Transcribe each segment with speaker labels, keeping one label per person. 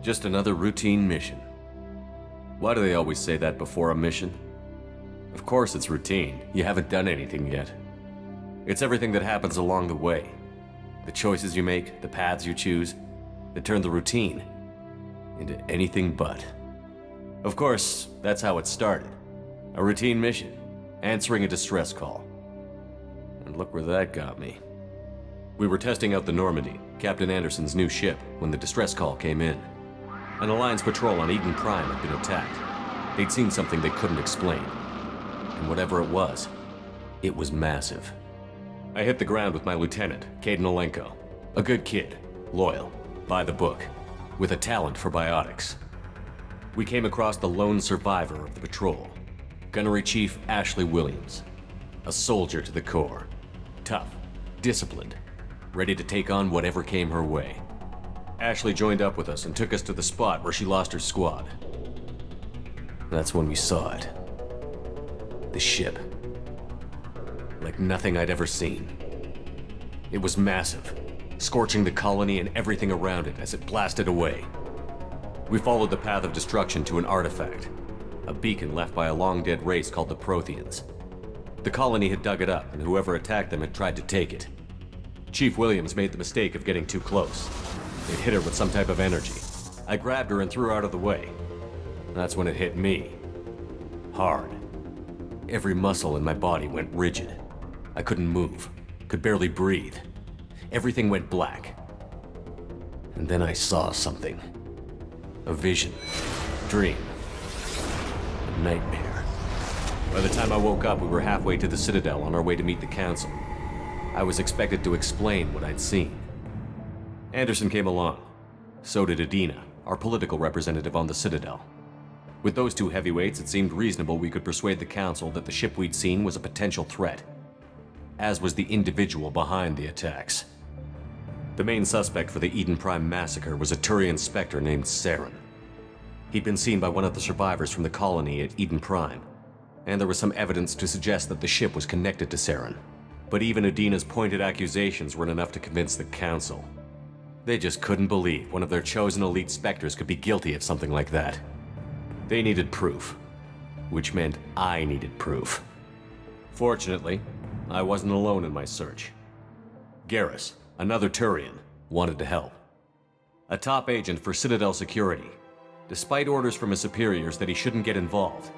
Speaker 1: Just another routine mission. Why do they always say that before a mission? Of course it's routine. You haven't done anything yet. It's everything that happens along the way. The choices you make, the paths you choose, that turn the routine into anything but. Of course, that's how it started. A routine mission, answering a distress call. And look where that got me. We were testing out the Normandy, Captain Anderson's new ship, when the distress call came in. An Alliance patrol on Eden Prime had been attacked. They'd seen something they couldn't explain. And whatever it was massive. I hit the ground with my lieutenant, Caden Olenko. A good kid, loyal, by the book, with a talent for biotics. We came across the lone survivor of the patrol, Gunnery Chief Ashley Williams. A soldier to the core. Tough, disciplined, ready to take on whatever came her way. Ashley joined up with us and took us to the spot where she lost her squad. That's when we saw it. The ship. Like nothing I'd ever seen. It was massive, scorching the colony and everything around it as it blasted away. We followed the path of destruction to an artifact, a beacon left by a long-dead race called the Protheans. The colony had dug it up, and whoever attacked them had tried to take it. Chief Williams made the mistake of getting too close. It hit her with some type of energy. I grabbed her and threw her out of the way. That's when it hit me. Hard. Every muscle in my body went rigid. I couldn't move, could barely breathe. Everything went black. And then I saw something. A vision. Dream. A nightmare. By the time I woke up, we were halfway to the Citadel on our way to meet the Council. I was expected to explain what I'd seen. Anderson came along. So did Adina, our political representative on the Citadel. With those two heavyweights, it seemed reasonable we could persuade the Council that the ship we'd seen was a potential threat, as was the individual behind the attacks. The main suspect for the Eden Prime massacre was a Turian Spectre named Saren. He'd been seen by one of the survivors from the colony at Eden Prime, and there was some evidence to suggest that the ship was connected to Saren. But even Adina's pointed accusations weren't enough to convince the Council. They just couldn't believe one of their chosen elite Spectres could be guilty of something like that. They needed proof, which meant I needed proof. Fortunately, I wasn't alone in my search. Garrus, another Turian, wanted to help. A top agent for Citadel Security. Despite orders from his superiors that he shouldn't get involved,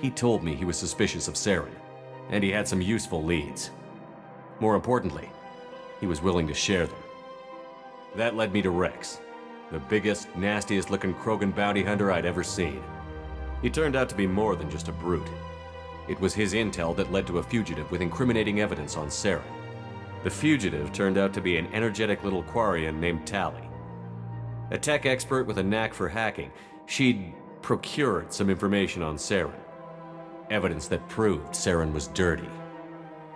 Speaker 1: he told me he was suspicious of Saren, and he had some useful leads. More importantly, he was willing to share them. That led me to Rex, the biggest, nastiest looking Krogan bounty hunter I'd ever seen. He turned out to be more than just a brute. It was his intel that led to a fugitive with incriminating evidence on Saren. The fugitive turned out to be an energetic little Quarian named Tali. A tech expert with a knack for hacking, she'd procured some information on Saren. Evidence that proved Saren was dirty.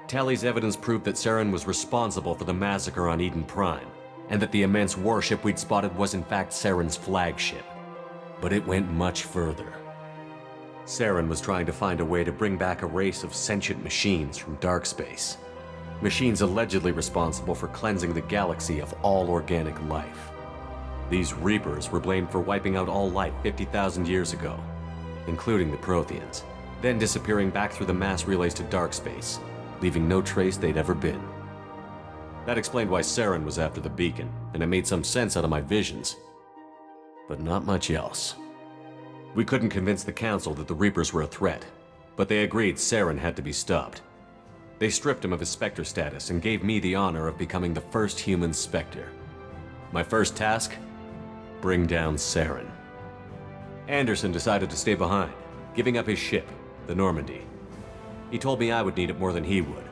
Speaker 1: Tali's evidence proved that Saren was responsible for the massacre on Eden Prime, and that the immense warship we'd spotted was in fact Saren's flagship. But it went much further. Saren was trying to find a way to bring back a race of sentient machines from dark space. Machines allegedly responsible for cleansing the galaxy of all organic life. These Reapers were blamed for wiping out all life 50,000 years ago, including the Protheans, then disappearing back through the mass relays to dark space, leaving no trace they'd ever been. That explained why Saren was after the beacon, and it made some sense out of my visions. But not much else. We couldn't convince the Council that the Reapers were a threat, but they agreed Saren had to be stopped. They stripped him of his Spectre status and gave me the honor of becoming the first human Spectre. My first task? Bring down Saren. Anderson decided to stay behind, giving up his ship, the Normandy. He told me I would need it more than he would.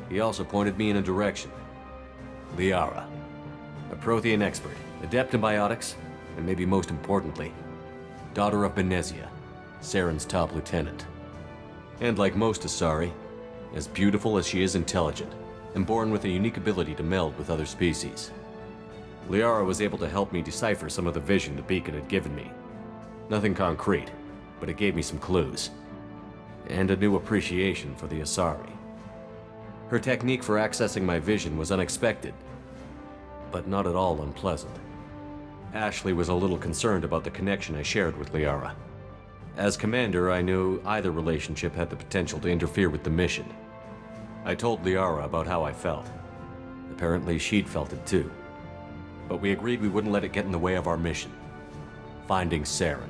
Speaker 1: He also pointed me in a direction. Liara, a Prothean expert, adept in biotics, and maybe most importantly, daughter of Benezia, Saren's top lieutenant. And like most Asari, as beautiful as she is intelligent, and born with a unique ability to meld with other species. Liara was able to help me decipher some of the vision the beacon had given me. Nothing concrete, but it gave me some clues. And a new appreciation for the Asari. Her technique for accessing my vision was unexpected, but not at all unpleasant. Ashley was a little concerned about the connection I shared with Liara. As commander, I knew either relationship had the potential to interfere with the mission. I told Liara about how I felt. Apparently, she'd felt it too. But we agreed we wouldn't let it get in the way of our mission. Finding Saren.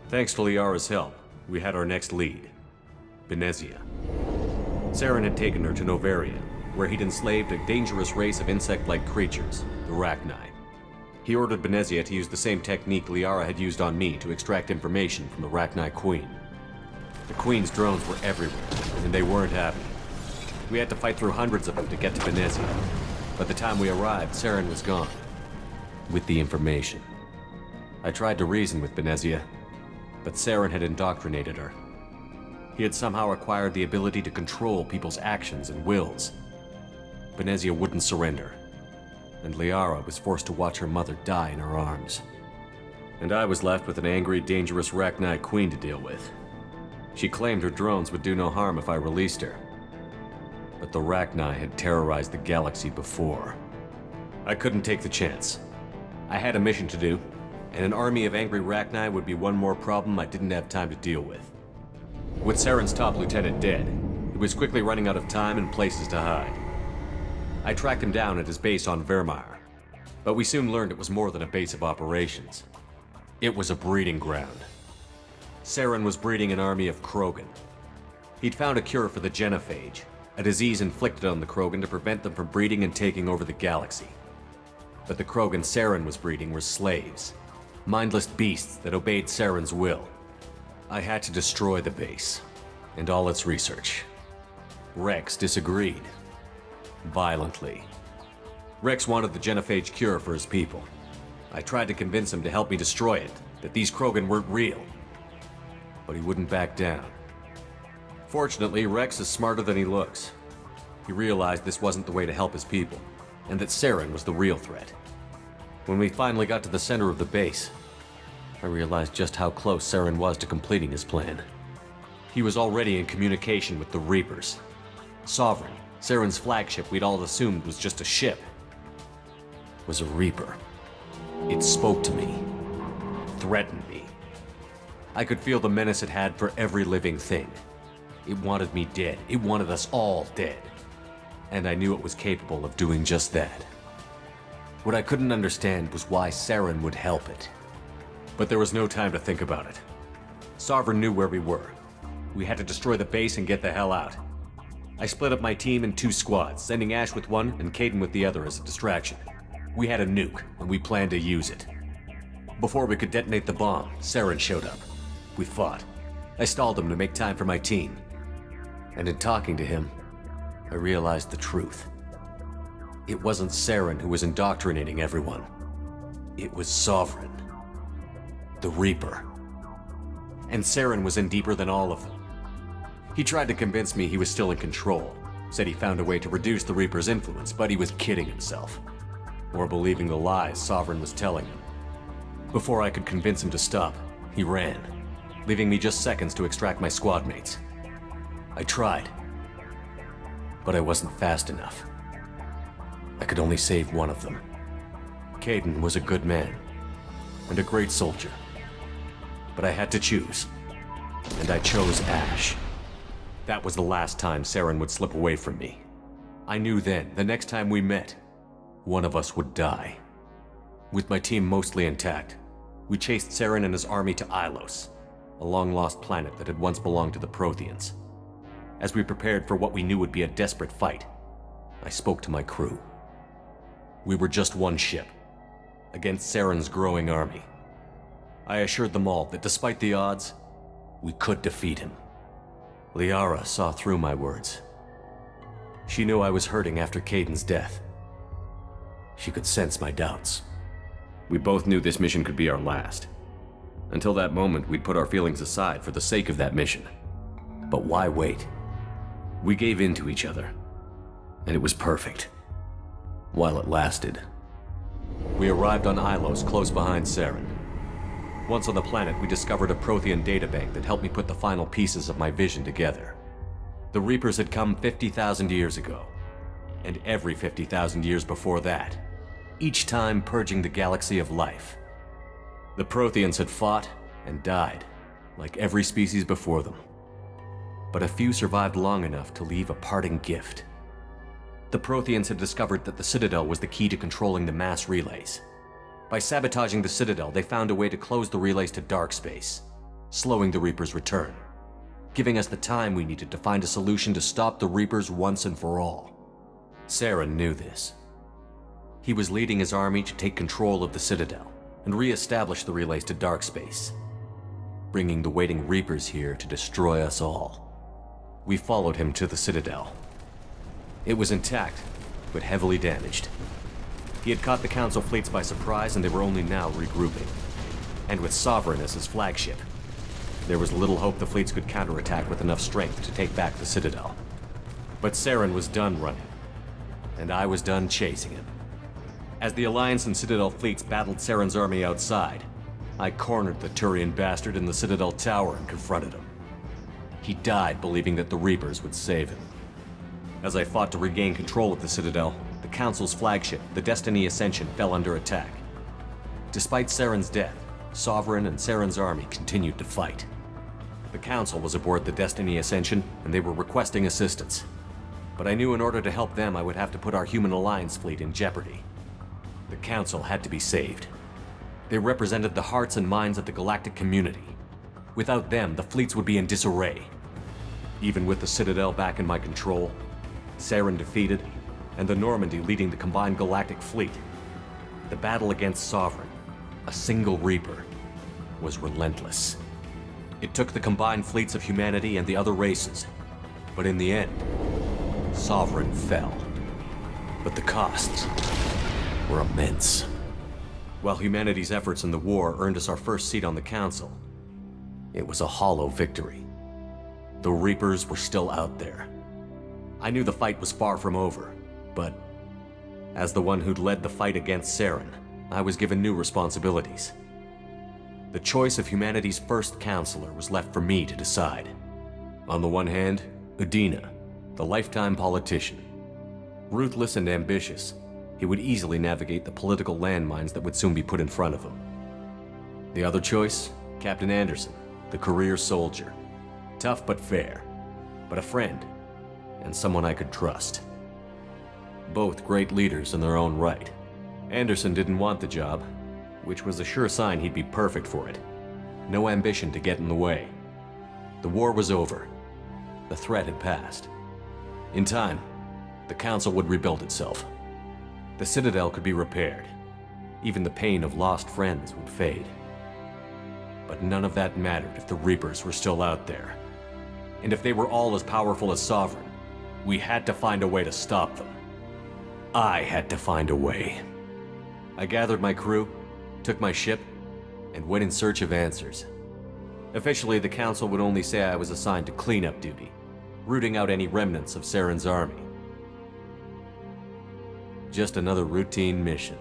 Speaker 1: Thanks to Liara's help, we had our next lead. Benezia. Saren had taken her to Noveria, where he'd enslaved a dangerous race of insect-like creatures, the Rachni. He ordered Benezia to use the same technique Liara had used on me to extract information from the Rachni Queen. The Queen's drones were everywhere, and they weren't happy. We had to fight through hundreds of them to get to Benezia. By the time we arrived, Saren was gone. With the information. I tried to reason with Benezia, but Saren had indoctrinated her. He had somehow acquired the ability to control people's actions and wills. Benezia wouldn't surrender, and Liara was forced to watch her mother die in her arms. And I was left with an angry, dangerous Rachni Queen to deal with. She claimed her drones would do no harm if I released her. But the Rachni had terrorized the galaxy before. I couldn't take the chance. I had a mission to do, and an army of angry Rachni would be one more problem I didn't have time to deal with. With Saren's top lieutenant dead, he was quickly running out of time and places to hide. I tracked him down at his base on Vermeer, but we soon learned it was more than a base of operations. It was a breeding ground. Saren was breeding an army of Krogan. He'd found a cure for the genophage, a disease inflicted on the Krogan to prevent them from breeding and taking over the galaxy. But the Krogan Saren was breeding were slaves, mindless beasts that obeyed Saren's will. I had to destroy the base, and all its research. Rex disagreed. Violently. Rex wanted the genophage cure for his people. I tried to convince him to help me destroy it, that these Krogan weren't real. But he wouldn't back down. Fortunately, Rex is smarter than he looks. He realized this wasn't the way to help his people, and that Saren was the real threat. When we finally got to the center of the base, I realized just how close Saren was to completing his plan. He was already in communication with the Reapers. Sovereign, Saren's flagship we'd all assumed was just a ship, was a Reaper. It spoke to me, threatened me. I could feel the menace it had for every living thing. It wanted me dead. It wanted us all dead. And I knew it was capable of doing just that. What I couldn't understand was why Saren would help it. But there was no time to think about it. Sovereign knew where we were. We had to destroy the base and get the hell out. I split up my team in 2 squads, sending Ash with one and Kaidan with the other as a distraction. We had a nuke, and we planned to use it. Before we could detonate the bomb, Saren showed up. We fought. I stalled him to make time for my team. And in talking to him, I realized the truth. It wasn't Saren who was indoctrinating everyone. It was Sovereign. The Reaper. And Saren was in deeper than all of them. He tried to convince me he was still in control, said he found a way to reduce the Reaper's influence, but he was kidding himself. Or believing the lies Sovereign was telling him. Before I could convince him to stop, he ran, leaving me just seconds to extract my squad mates. I tried, but I wasn't fast enough. I could only save one of them. Kaidan was a good man, and a great soldier. But I had to choose, and I chose Ash. That was the last time Saren would slip away from me. I knew then, the next time we met, one of us would die. With my team mostly intact, we chased Saren and his army to Ilos, a long-lost planet that had once belonged to the Protheans. As we prepared for what we knew would be a desperate fight, I spoke to my crew. We were just one ship, against Saren's growing army. I assured them all that despite the odds, we could defeat him. Liara saw through my words. She knew I was hurting after Kaidan's death. She could sense my doubts. We both knew this mission could be our last. Until that moment, we'd put our feelings aside for the sake of that mission. But why wait? We gave in to each other, and it was perfect. While it lasted. We arrived on Ilos, close behind Saren. Once on the planet, we discovered a Prothean databank that helped me put the final pieces of my vision together. The Reapers had come 50,000 years ago, and every 50,000 years before that. each time purging the galaxy of life. The Protheans had fought and died, like every species before them. But a few survived long enough to leave a parting gift. The Protheans had discovered that the Citadel was the key to controlling the mass relays. By sabotaging the Citadel, they found a way to close the relays to dark space, slowing the Reapers' return, giving us the time we needed to find a solution to stop the Reapers once and for all. Saren knew this. He was leading his army to take control of the Citadel and re-establish the relays to dark space, bringing the waiting Reapers here to destroy us all. We followed him to the Citadel. It was intact, but heavily damaged. He had caught the Council fleets by surprise, and they were only now regrouping. And with Sovereign as his flagship, there was little hope the fleets could counterattack with enough strength to take back the Citadel. But Saren was done running, and I was done chasing him. As the Alliance and Citadel fleets battled Saren's army outside, I cornered the Turian bastard in the Citadel tower and confronted him. He died believing that the Reapers would save him. As I fought to regain control of the Citadel, the Council's flagship, the Destiny Ascension, fell under attack. Despite Saren's death, Sovereign and Saren's army continued to fight. The Council was aboard the Destiny Ascension, and they were requesting assistance. But I knew in order to help them, I would have to put our Human Alliance fleet in jeopardy. The Council had to be saved. They represented the hearts and minds of the galactic community. Without them, the fleets would be in disarray. Even with the Citadel back in my control, Saren defeated, and the Normandy leading the combined galactic fleet, the battle against Sovereign, a single Reaper, was relentless. It took the combined fleets of humanity and the other races, but in the end, Sovereign fell. But the costs were immense. While humanity's efforts in the war earned us our first seat on the Council, it was a hollow victory. The Reapers were still out there. I knew the fight was far from over, but as the one who'd led the fight against Saren, I was given new responsibilities. The choice of humanity's first counselor was left for me to decide. On the one hand, Udina, the lifetime politician. Ruthless and ambitious, he would easily navigate the political landmines that would soon be put in front of him. The other choice, Captain Anderson, the career soldier. Tough but fair, but a friend, and someone I could trust. Both great leaders in their own right. Anderson didn't want the job, which was a sure sign he'd be perfect for it. No ambition to get in the way. The war was over. The threat had passed. In time, the Council would rebuild itself. The Citadel could be repaired. Even the pain of lost friends would fade. But none of that mattered if the Reapers were still out there. And if they were all as powerful as Sovereign, we had to find a way to stop them. I had to find a way. I gathered my crew, took my ship, and went in search of answers. Officially, the Council would only say I was assigned to cleanup duty, rooting out any remnants of Saren's army. Just another routine mission.